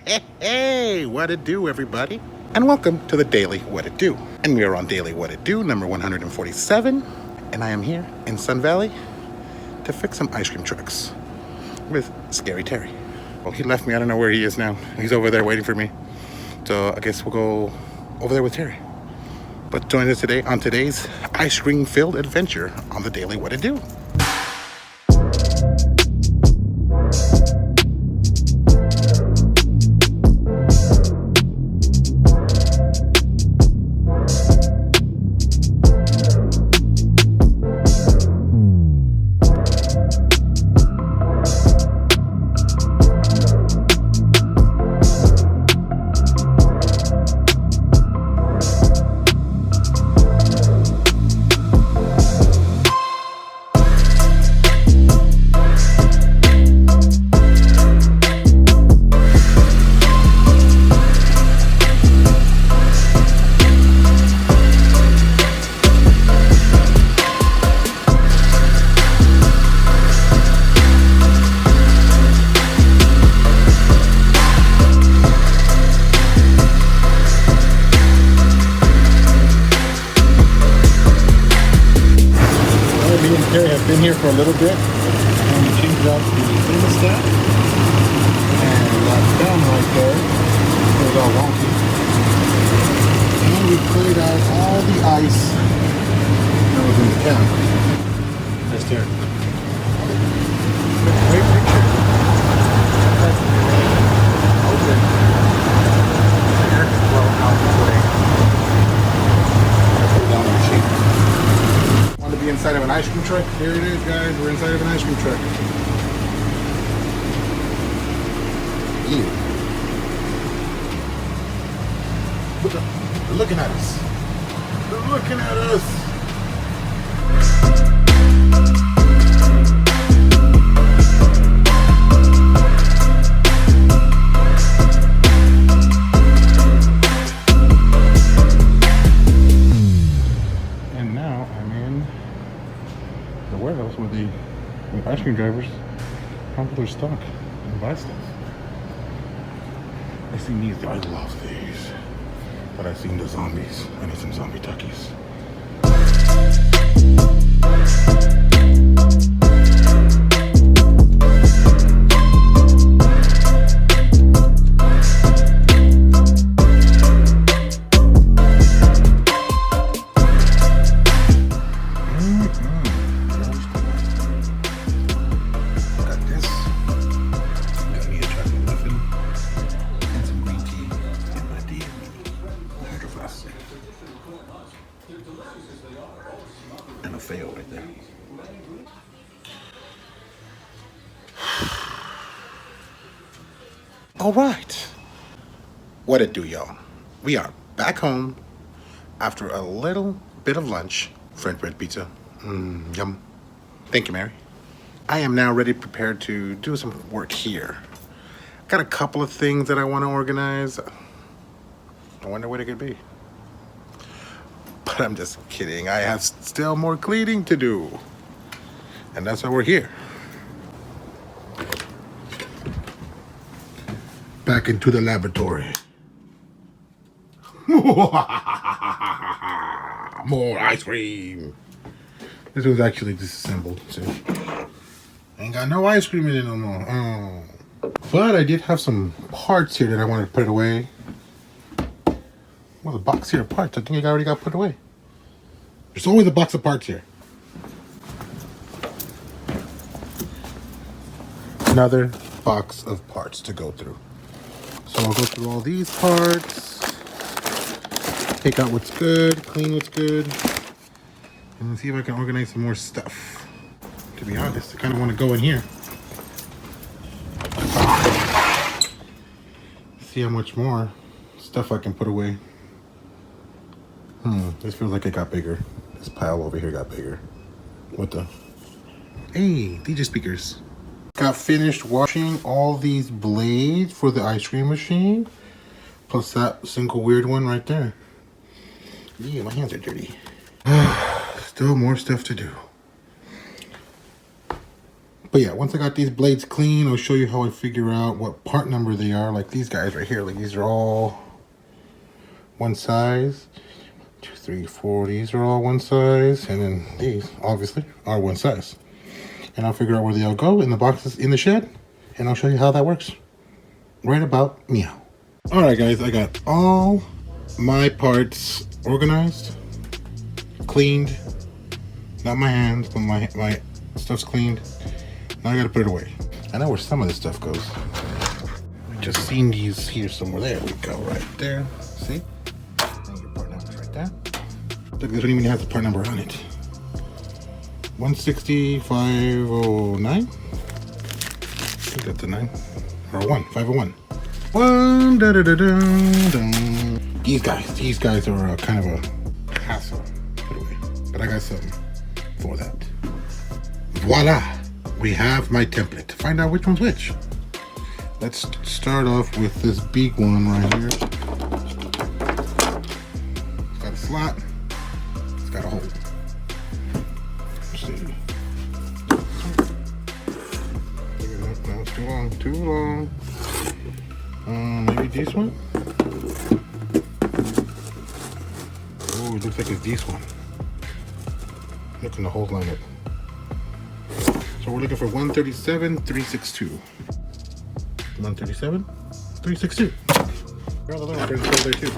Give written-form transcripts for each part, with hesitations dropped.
Hey, what it do, everybody? And welcome to the Daily What It Do. And we are on Daily What It Do, number 147. And I am here in Sun Valley to fix some ice cream trucks with Scary Terry. Well, he left me. I don't know where he is now. He's over there waiting for me. So I guess we'll go over there with Terry. But join us today on today's ice cream-filled adventure on the Daily What It Do. Been here for a little bit, and we changed out the thermostat, and that's down right there. It was all wonky, and we cleared out all the ice that was in the can. That's there. Great picture. Open. Air can blow out the way. Put it down on the sheet. Want to be inside of an ice cream truck? Here it is, guys. We're inside of an ice cream truck. Ew. They're looking at us. They're looking at us. Warehouse where the ice cream drivers handle their stock and buy stuff. I seen these. I love these, but I seen the zombies. I need some zombie tuckies. And a fail right there. All right. What it do, y'all? We are back home after a little bit of lunch. French bread pizza. Yum. Thank you, Mary. I am now ready, prepared to do some work here. Got a couple of things that I want to organize. I wonder what it could be. But I'm just kidding. I have still more cleaning to do. And that's why we're here. Back into the laboratory. More ice cream. This was actually disassembled. So ain't got no ice cream in it no more. Oh. But I did have some parts here that I wanted to put away. Well, a box here of parts. I think it already got put away. There's always a box of parts here. Another box of parts to go through. So I'll go through all these parts, take out what's good, clean what's good, and see if I can organize some more stuff. To be honest, I kind of want to go in here. See how much more stuff I can put away. This feels like it got bigger. This pile over here got bigger. What the? Hey, DJ speakers. Got finished washing all these blades for the ice cream machine. Plus that single weird one right there. Yeah, my hands are dirty. Still more stuff to do. But yeah, once I got these blades clean, I'll show you how I figure out what part number they are. Like these guys right here, like these are all one size. 2, 3, 4, these are all one size. And then these, obviously, are one size. And I'll figure out where they all go in the boxes in the shed. And I'll show you how that works. Right about meow. Alright guys, I got all my parts organized, cleaned. Not my hands, but my stuff's cleaned. Now I gotta put it away. I know where some of this stuff goes. I just seen these here somewhere. There we go, right there. See? And your part number's right there. Look, they don't even have the part number on it. 160,509. I think that's a 9. Or a 1, 501. 1, da da da da da. These guys are kind of a hassle. Put away. But I got something for that. Voila! We have my template. To find out which one's which. Let's start off with this big one right here. It's got a slot. It's got a hole. Let's see. No, it's too long. Too long. Maybe this one? Oh, it looks like it's this one. Looking the whole line up. So we're looking for 137, 362. 137, 362. Got a little print there too.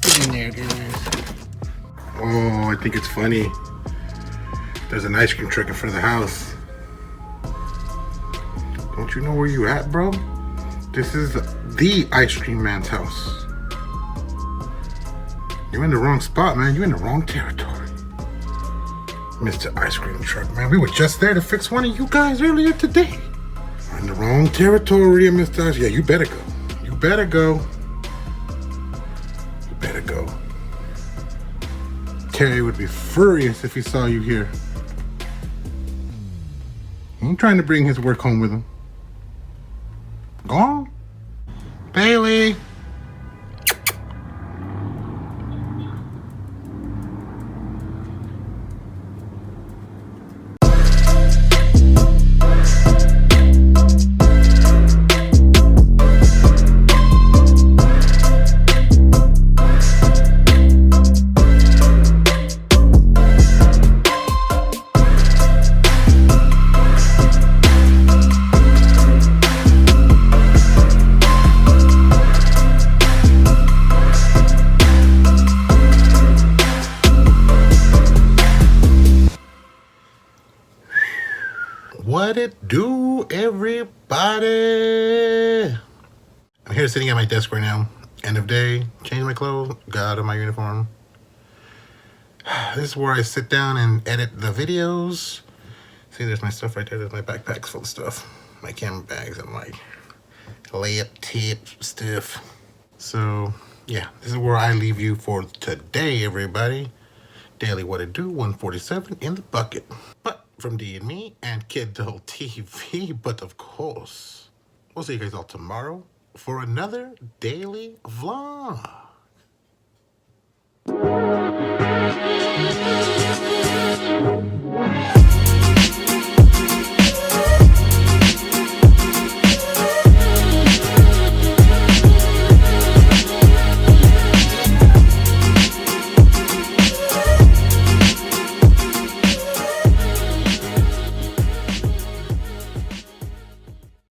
Get in there, guys. Oh, I think it's funny. There's an ice cream truck in front of the house. Don't you know where you at, bro? This is the ice cream man's house. You're in the wrong spot, man. You're in the wrong territory. Mr. Ice Cream Truck, man. We were just there to fix one of you guys earlier today. We're in the wrong territory, Mr. Ice. Yeah, you better go. You better go. You better go. Terry would be furious if he saw you here. He ain't trying to bring his work home with him. Go on. Bailey. What it do, everybody? I'm here sitting at my desk right now. End of day, change my clothes, got out of my uniform. This is where I sit down and edit the videos. See, there's my stuff right there. There's my backpacks full of stuff. My camera bags and my layup tip stuff. So, yeah, this is where I leave you for today, everybody. Daily What It Do, 147 in the bucket. But from D and me and KIDULT TV, but of course, we'll see you guys all tomorrow for another daily vlog.